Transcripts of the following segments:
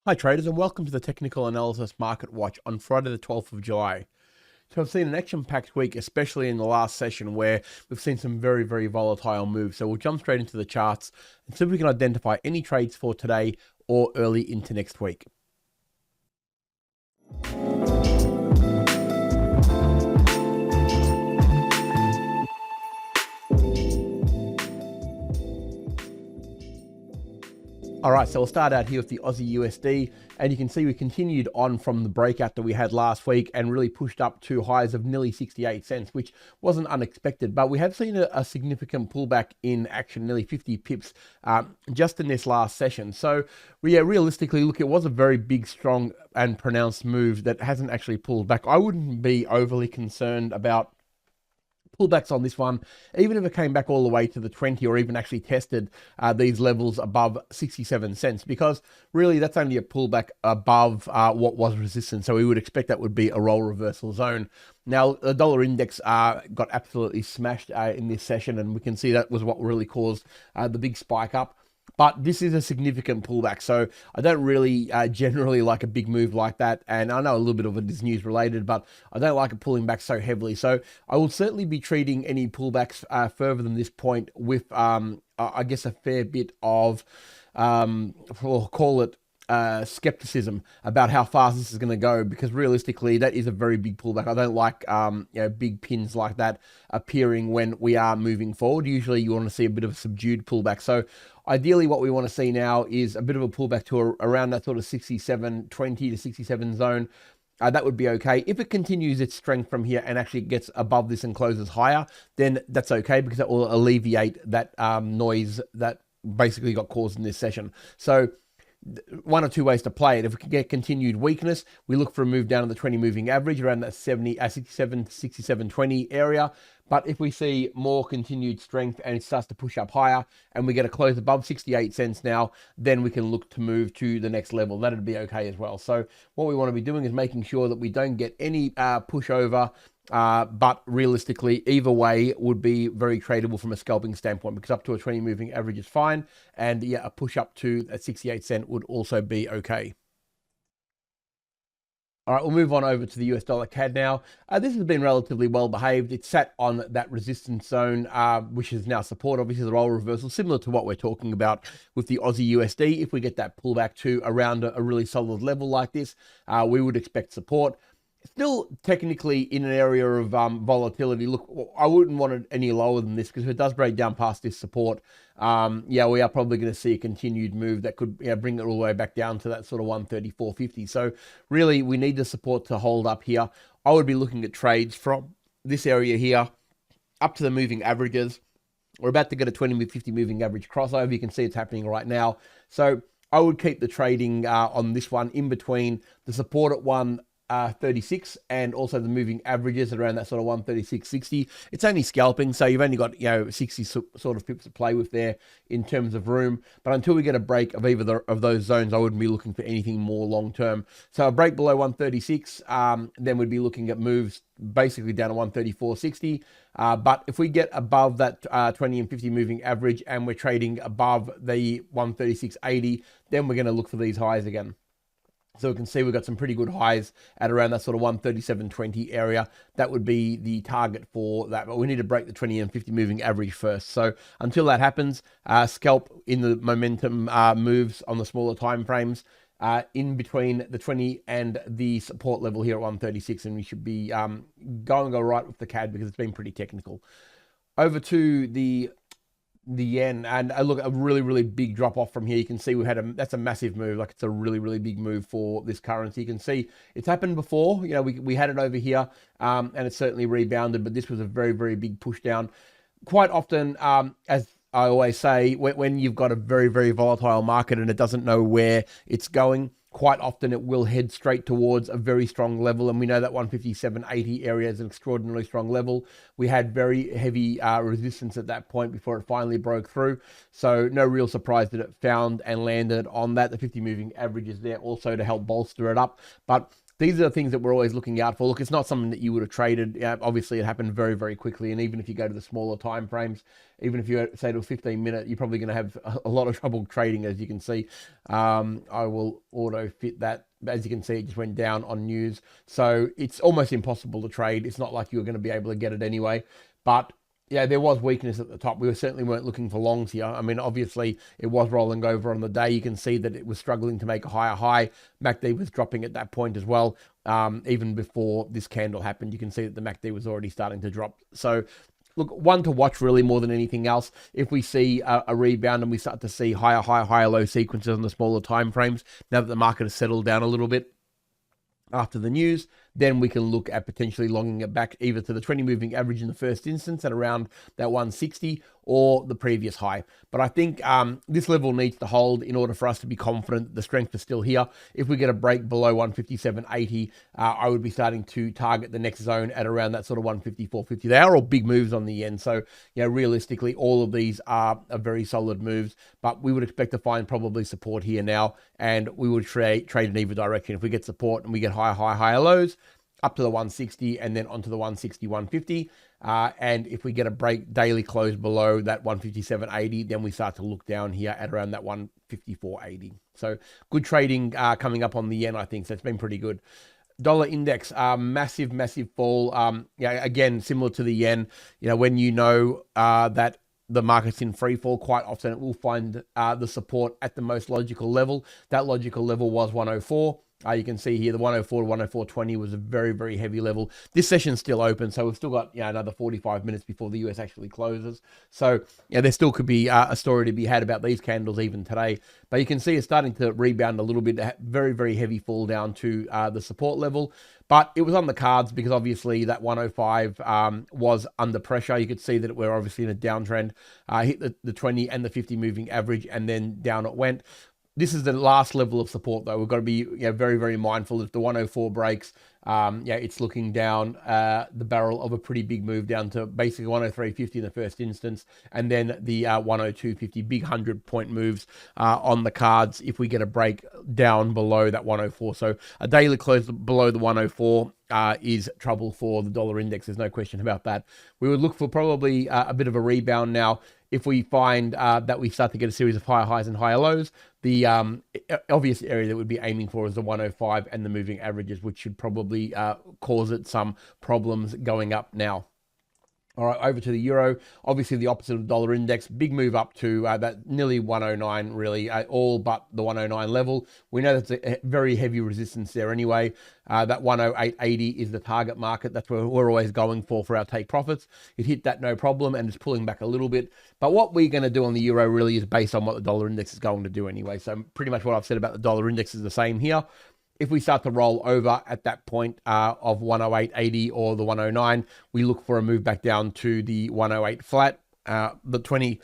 Hi traders, and welcome to the Technical Analysis Market Watch on Friday the 12th of July. So I've seen an action-packed week, especially in the last session where we've seen some very volatile moves. So we'll jump straight into the charts and see if we can identify any trades for today or early into next week. All right, so we'll start out here with the Aussie USD, and you can see we continued on from the breakout that we had last week and really pushed up to highs of nearly 68 cents, which wasn't unexpected, but we have seen a significant pullback in action, nearly 50 pips just in this last session. So realistically, look, it was a very big, strong and pronounced move that hasn't actually pulled back. I wouldn't be overly concerned about pullbacks on this one, even if it came back all the way to the 20 or even actually tested these levels above 67 cents, because really that's only a pullback above what was resistance. So we would expect that would be a role reversal zone. Now, the dollar index got absolutely smashed in this session, and we can see that was what really caused the big spike up. But this is a significant pullback, so I don't really generally like a big move like that. And I know a little bit of it is news related, but I don't like it pulling back so heavily. So I will certainly be treating any pullbacks further than this point with, I guess, a fair bit of, we'll call it, skepticism about how fast this is going to go, because realistically that is a very big pullback. I don't like big pins like that appearing when we are moving forward. Usually you want to see a bit of a subdued pullback. So ideally what we want to see now is a bit of a pullback to around that sort of 67.20 to 67 zone. That would be okay. If it continues its strength from here and actually gets above this and closes higher, then that's okay, because that will alleviate that noise that basically got caused in this session. So one or two ways to play it. If we can get continued weakness, we look for a move down to the 20 moving average around that 67 to 67.20 area. But if we see more continued strength and it starts to push up higher and we get a close above 68 cents now, then we can look to move to the next level. That'd be okay as well. So what we want to be doing is making sure that we don't get any pushover, but realistically, either way would be very tradable from a scalping standpoint, because up to a 20 moving average is fine. And yeah, a push up to a 68 cent would also be okay. All right, we'll move on over to the US dollar CAD now. This has been relatively well behaved. It's sat on that resistance zone, which is now support. Obviously, the role reversal, similar to what we're talking about with the Aussie USD. If we get that pullback to around a really solid level like this, we would expect support. Still technically in an area of volatility. Look, I wouldn't want it any lower than this, because if it does break down past this support, yeah, we are probably going to see a continued move that could bring it all the way back down to that sort of 134.50. So really, we need the support to hold up here. I would be looking at trades from this area here up to the moving averages. We're about to get a 20 50 moving average crossover. You can see it's happening right now. So I would keep the trading on this one in between the support at 136 and also the moving averages at around that sort of 136.60. It's only scalping, so you've only got 60 sort of pips to play with there in terms of room. But until we get a break of either of those zones, I wouldn't be looking for anything more long term. So a break below 136, then we'd be looking at moves basically down to 134.60. But if we get above that 20 and 50 moving average and we're trading above the 136.80, then we're going to look for these highs again. So we can see we've got some pretty good highs at around that sort of 137.20 area. That would be the target for that. But we need to break the 20 and 50 moving average first. So until that happens, scalp in the momentum moves on the smaller time frames in between the 20 and the support level here at 136. And we should be go right with the CAD, because it's been pretty technical. Over to the yen, and look, a really big drop off from here. You can see we had that's a massive move. Like, it's a really big move for this currency. You can see it's happened before. We had it over here, and it's certainly rebounded, but this was a very big push down. Quite often, as I always say, when you've got a very volatile market and it doesn't know where it's going, quite often it will head straight towards a very strong level. And we know that 157.80 area is an extraordinarily strong level. We had very heavy resistance at that point before it finally broke through. So no real surprise that it found and landed on that. The 50 moving average is there also to help bolster it up. But these are the things that we're always looking out for. Look, it's not something that you would have traded. Obviously, it happened very, very quickly. And even if you go to the smaller time frames, even if you say to a 15-minute, you're probably going to have a lot of trouble trading, as you can see. I will auto fit that. As you can see, it just went down on news. So it's almost impossible to trade. It's not like you're going to be able to get it anyway. But yeah, there was weakness at the top. We certainly weren't looking for longs here. I mean, obviously, it was rolling over on the day. You can see that it was struggling to make a higher high. MACD was dropping at that point as well. Even before this candle happened, you can see that the MACD was already starting to drop. So, look, one to watch really more than anything else. If we see a rebound and we start to see higher high, higher low sequences on the smaller time frames, now that the market has settled down a little bit after the news, then we can look at potentially longing it back either to the 20 moving average in the first instance at around that 160 or the previous high. But I think this level needs to hold in order for us to be confident that the strength is still here. If we get a break below 157.80, I would be starting to target the next zone at around that sort of 154.50. They are all big moves on the end. So, realistically, all of these are very solid moves, but we would expect to find probably support here now, and we would trade in either direction. If we get support and we get higher lows, up to the 160 and then onto the 160, 150. And if we get a break daily close below that 157.80, then we start to look down here at around that 154.80. So good trading coming up on the yen, I think. So it's been pretty good. Dollar index, massive fall. Again, similar to the yen, when that the market's in free fall, quite often it will find the support at the most logical level. That logical level was 104. You can see here the 104 to 104.20 was a very, very heavy level. This session's still open, so we've still got another 45 minutes before the US actually closes. So there still could be a story to be had about these candles even today. But you can see it's starting to rebound a little bit. Very, very heavy fall down to the support level. But it was on the cards because obviously that 105 was under pressure. You could see that we're obviously in a downtrend. Hit the 20 and the 50 moving average, and then down it went. This is the last level of support, though. We've got to be very, very mindful. If the 104 breaks, it's looking down the barrel of a pretty big move down to basically 103.50 in the first instance, and then the 102.50, big 100-point moves on the cards if we get a break down below that 104. So a daily close below the 104 is trouble for the dollar index. There's no question about that. We would look for probably a bit of a rebound now. If we find that we start to get a series of higher highs and higher lows, the obvious area that we'd be aiming for is the 105 and the moving averages, which should probably cause it some problems going up now. All right, over to the euro. Obviously, the opposite of the dollar index. Big move up to that nearly 109, really, all but the 109 level. We know that's a very heavy resistance there anyway. That 108.80 is the target market. That's where we're always going for our take profits. It hit that no problem, and it's pulling back a little bit. But what we're going to do on the euro really is based on what the dollar index is going to do anyway. So pretty much what I've said about the dollar index is the same here. If we start to roll over at that point of 108.80 or the 109, we look for a move back down to the 108 flat. The 20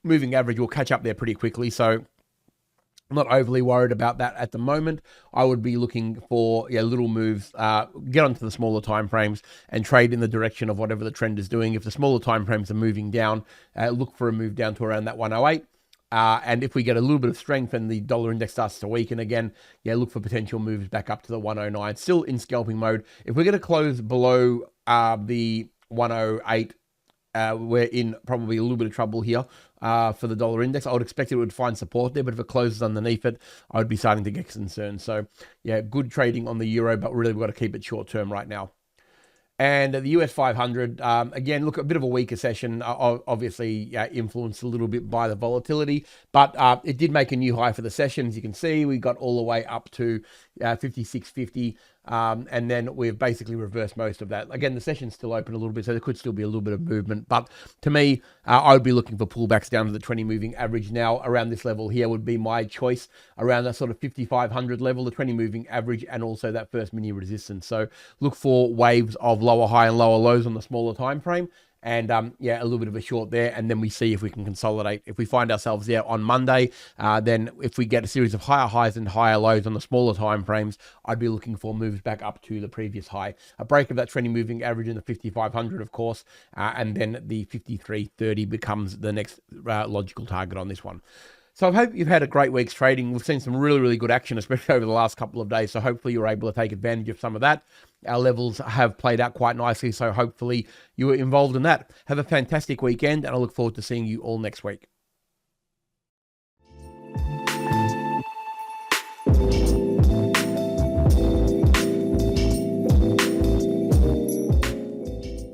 moving average will catch up there pretty quickly. So I'm not overly worried about that at the moment. I would be looking for little moves, get onto the smaller time frames and trade in the direction of whatever the trend is doing. If the smaller time frames are moving down, look for a move down to around that 108. And if we get a little bit of strength and the dollar index starts to weaken again, look for potential moves back up to the 109. Still in scalping mode. If we're going to close below the 108, we're in probably a little bit of trouble here for the dollar index. I would expect it would find support there, but if it closes underneath it, I would be starting to get concerned. So, good trading on the euro, but really we've got to keep it short term right now. And the US 500, again, look, a bit of a weaker session, obviously influenced a little bit by the volatility, but it did make a new high for the session. As you can see, we got all the way up to 56.50, and then we've basically reversed most of that. Again, the session's still open a little bit, so there could still be a little bit of movement, but to me, I would be looking for pullbacks down to the 20 moving average now. Around this level here would be my choice, around that sort of 5,500 level, the 20 moving average, and also that first mini resistance. So look for waves of lower high and lower lows on the smaller time frame. And a little bit of a short there, and then we see if we can consolidate. If we find ourselves there on Monday, then if we get a series of higher highs and higher lows on the smaller time frames, I'd be looking for moves back up to the previous high. A break of that 20 moving average in the 5,500, of course, and then the 53.30 becomes the next logical target on this one. So I hope you've had a great week's trading. We've seen some really, really good action, especially over the last couple of days. So hopefully you're able to take advantage of some of that. Our levels have played out quite nicely. So hopefully you were involved in that. Have a fantastic weekend, and I look forward to seeing you all next week.